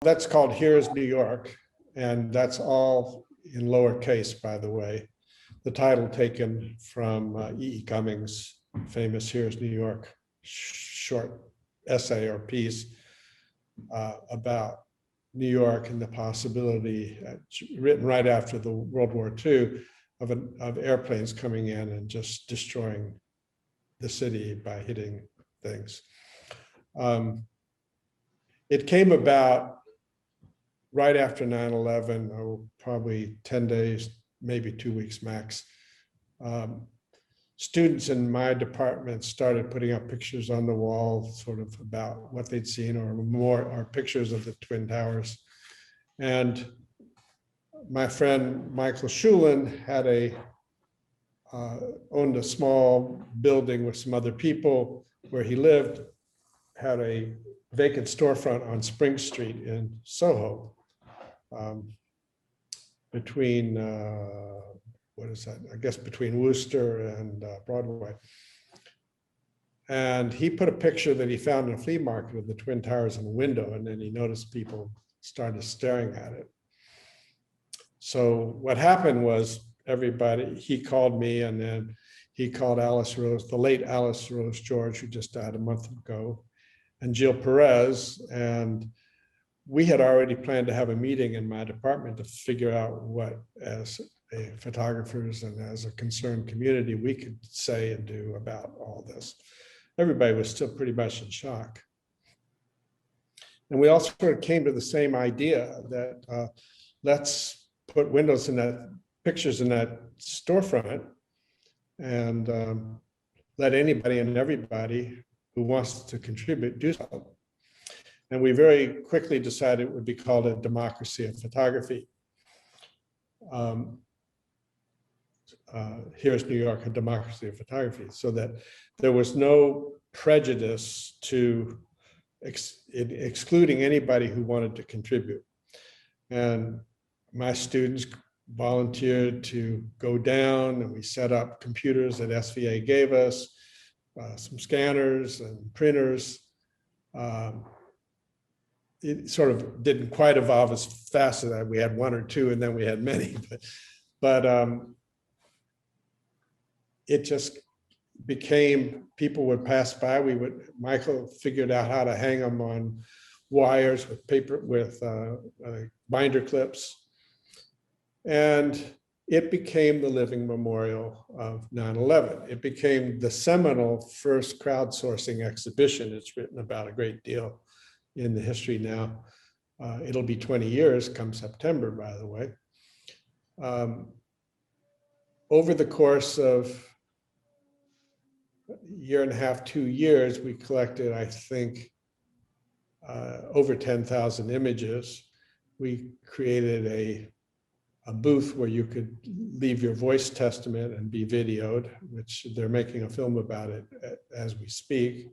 that's called Here's New York, and that's all in lowercase, by the way. The title taken from E. E. Cummings' famous Here's New York short essay or piece about New York and the possibility, written right after the World War II, of airplanes coming in and just destroying the city by hitting things. It came about right after 9/11, or probably 10 days, maybe 2 weeks max. Students in my department started putting up pictures on the wall, sort of about what they'd seen, or pictures of the Twin Towers. And my friend Michael Schulin had owned a small building with some other people where he lived, had a vacant storefront on Spring Street in Soho, between, what is that? I guess between Worcester and Broadway. And he put a picture that he found in a flea market of the Twin Towers in the window, and then he noticed people started staring at it. So what happened was he called me, and then he called Alice Rose, the late Alice Rose George, who just died a month ago, and Gill Perez. And we had already planned to have a meeting in my department to figure out what, as photographers and as a concerned community, we could say and do about all this. Everybody was still pretty much in shock. And we all sort of came to the same idea that let's put pictures in that storefront, and let anybody and everybody who wants to contribute do so. And we very quickly decided it would be called a democracy of photography. Here's New York, a democracy of photography, so that there was no prejudice to excluding anybody who wanted to contribute. And my students volunteered to go down, and we set up computers that SVA gave us, some scanners and printers. It sort of didn't quite evolve as fast as that. We had one or two, and then we had many, but it just became, people would pass by. Michael figured out how to hang them on wires with paper, with binder clips. And it became the living memorial of 9/11. It became the seminal first crowdsourcing exhibition. It's written about a great deal in the history now. It'll be 20 years come September, by the way. Over the course of a year and a half, 2 years, we collected, I think, over 10,000 images. We created a booth where you could leave your voice testament and be videoed, which they're making a film about it as we speak.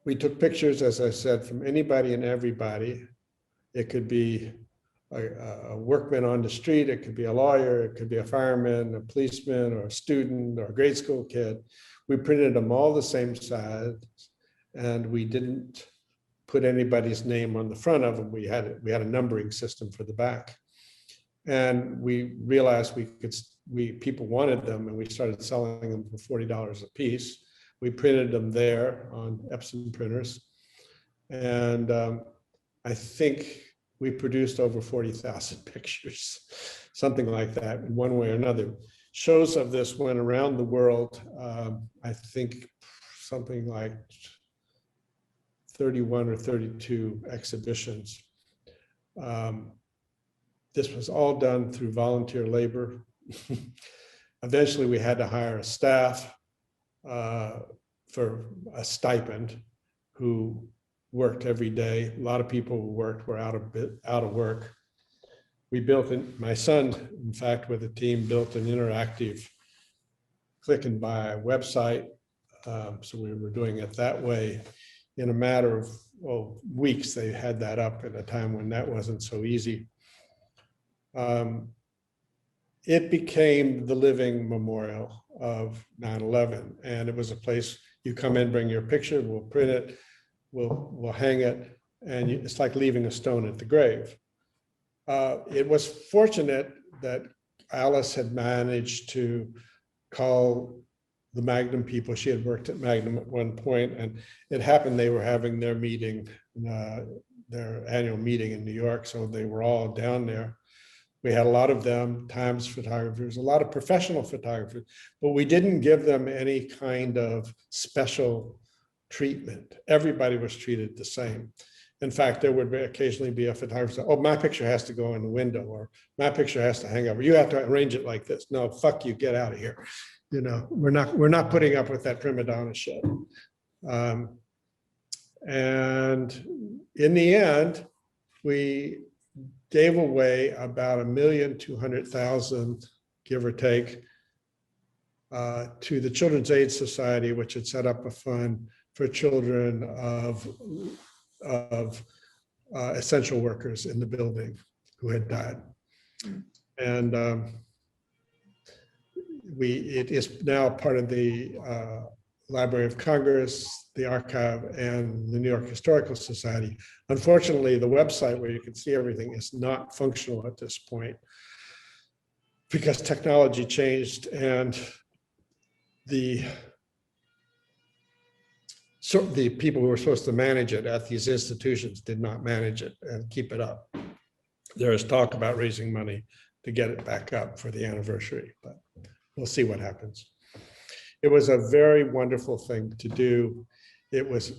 We took pictures, as I said, from anybody and everybody. It could be a workman on the street, it could be a lawyer, it could be a fireman, a policeman, or a student, or a grade school kid. We printed them all the same size, and we didn't put anybody's name on the front of them. We had a numbering system for the back. And we realized people wanted them, and we started selling them for $40 a piece. We printed them there on Epson printers. And I think we produced over 40,000 pictures, something like that, in one way or another. Shows of this went around the world. I think something like 31 or 32 exhibitions. This was all done through volunteer labor. Eventually, we had to hire a staff for a stipend who worked every day. A lot of people who worked were out of work. We built, my son, in fact, with a team, built an interactive click and buy website. So we were doing it that way. In a matter of weeks, they had that up at a time when that wasn't so easy. It became the living memorial of 9/11. And it was a place you come in, bring your picture, we'll print it. we'll hang it, and it's like leaving a stone at the grave. It was fortunate that Alice had managed to call the Magnum people. She had worked at Magnum at one point, and it happened they were having their meeting, their annual meeting in New York, so they were all down there. We had a lot of them, Times photographers, a lot of professional photographers, but we didn't give them any kind of special treatment. Everybody was treated the same. In fact, there would occasionally be a photographer say, oh, my picture has to go in the window, or my picture has to hang over. You have to arrange it like this. No, fuck you, get out of here. You know, we're not putting up with that prima donna shit. And in the end, we gave away about $1,200,000, give or take, to the Children's Aid Society, which had set up a fund for children of essential workers in the building who had died. And it is now part of the Library of Congress, the archive, and the New York Historical Society. Unfortunately, the website where you can see everything is not functional at this point because technology changed, and the people who were supposed to manage it at these institutions did not manage it and keep it up. There is talk about raising money to get it back up for the anniversary, but we'll see what happens. It was a very wonderful thing to do. It was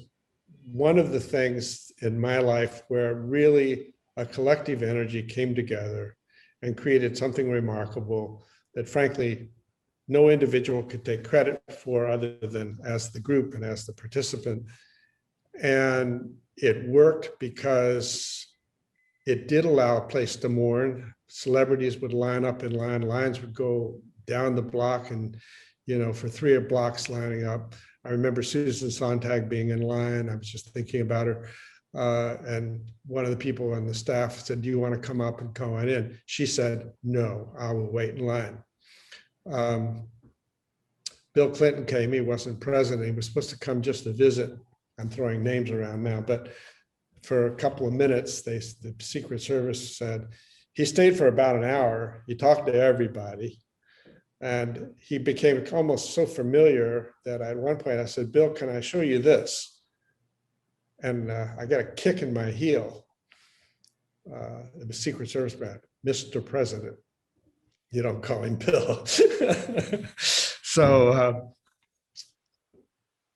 one of the things in my life where really a collective energy came together and created something remarkable that, frankly, no individual could take credit for other than as the group and as the participant. And it worked because it did allow a place to mourn. Celebrities would line up in line, lines would go down the block, and you know, for 3 blocks lining up. I remember Susan Sontag being in line. I was just thinking about her. And one of the people on the staff said, do you want to come up and go on in? She said, no, I will wait in line. Bill Clinton came, he wasn't president. He was supposed to come just to visit. I'm throwing names around now, but for a couple of minutes, the Secret Service said, he stayed for about an hour. He talked to everybody. And he became almost so familiar that at one point I said, Bill, can I show you this? And I got a kick in my heel. It was Secret Service man, Mr. President. You don't call him Bill. So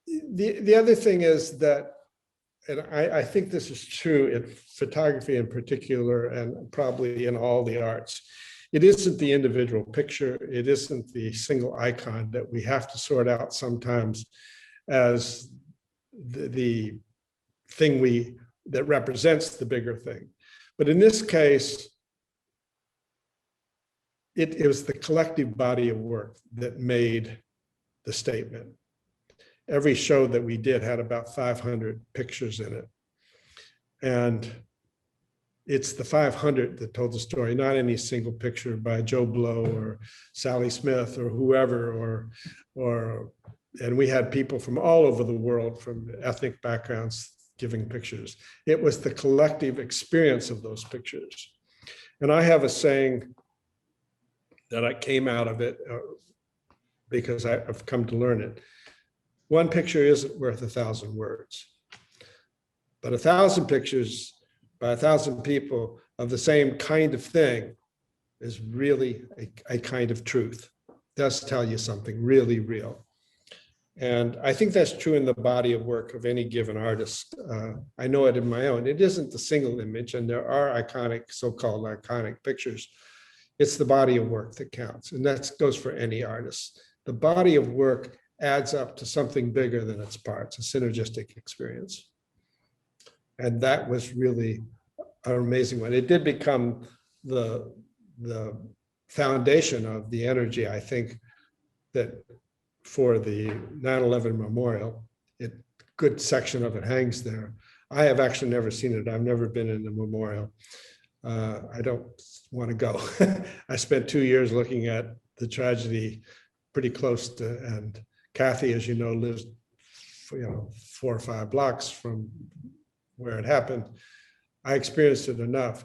the other thing is that, and I think this is true in photography in particular, and probably in all the arts, it isn't the individual picture, it isn't the single icon that we have to sort out sometimes as the thing that represents the bigger thing. But in this case, it was the collective body of work that made the statement. Every show that we did had about 500 pictures in it. And it's the 500 that told the story, not any single picture by Joe Blow or Sally Smith or whoever, and we had people from all over the world from ethnic backgrounds giving pictures. It was the collective experience of those pictures. And I have a saying that I came out of it because I've come to learn it. One picture isn't worth 1,000 words, but 1,000 pictures by 1,000 people of the same kind of thing is really a kind of truth. It does tell you something really real. And I think that's true in the body of work of any given artist. I know it in my own. It isn't the single image, and there are iconic, so-called iconic pictures. It's the body of work that counts, and that goes for any artist. The body of work adds up to something bigger than its parts, a synergistic experience. And that was really an amazing one. It did become the foundation of the energy, I think, that for the 9/11 memorial. A good section of it hangs there. I have actually never seen it. I've never been in the memorial. I don't want to go. I spent 2 years looking at the tragedy pretty close to, and Kathy, as you know, lives 4 or 5 blocks from where it happened. I experienced it enough.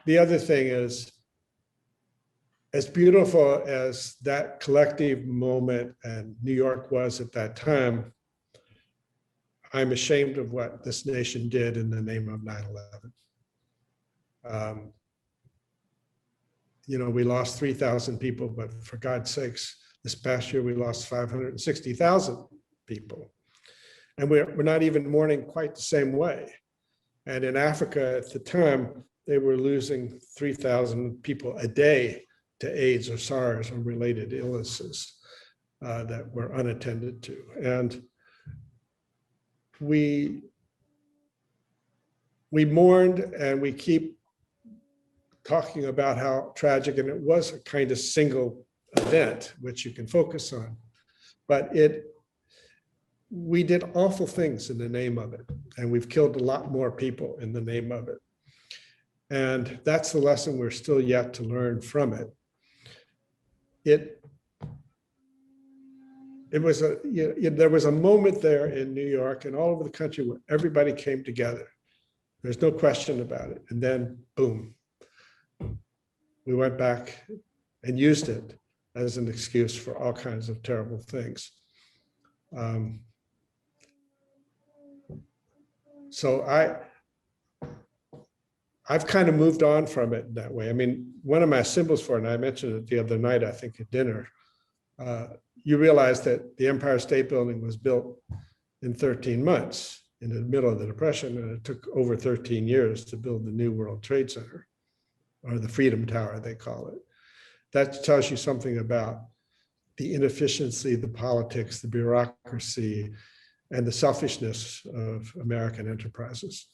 The other thing is, as beautiful as that collective moment and New York was at that time, I'm ashamed of what this nation did in the name of 9/11. We lost 3,000 people, but for God's sakes, this past year we lost 560,000 people. And we're not even mourning quite the same way. And in Africa at the time, they were losing 3,000 people a day to AIDS or SARS or related illnesses that were unattended to. And we mourned, and we keep talking about how tragic, and it was a kind of single event which you can focus on, but we did awful things in the name of it, and we've killed a lot more people in the name of it. And that's the lesson we're still yet to learn from it. There was a moment there in New York and all over the country where everybody came together. There's no question about it. And then, boom, we went back and used it as an excuse for all kinds of terrible things. So I've kind of moved on from it that way. I mean, one of my symbols for it, and I mentioned it the other night, I think at dinner, you realize that the Empire State Building was built in 13 months in the middle of the Depression, and it took over 13 years to build the New World Trade Center, or the Freedom Tower, they call it. That tells you something about the inefficiency, the politics, the bureaucracy, and the selfishness of American enterprises.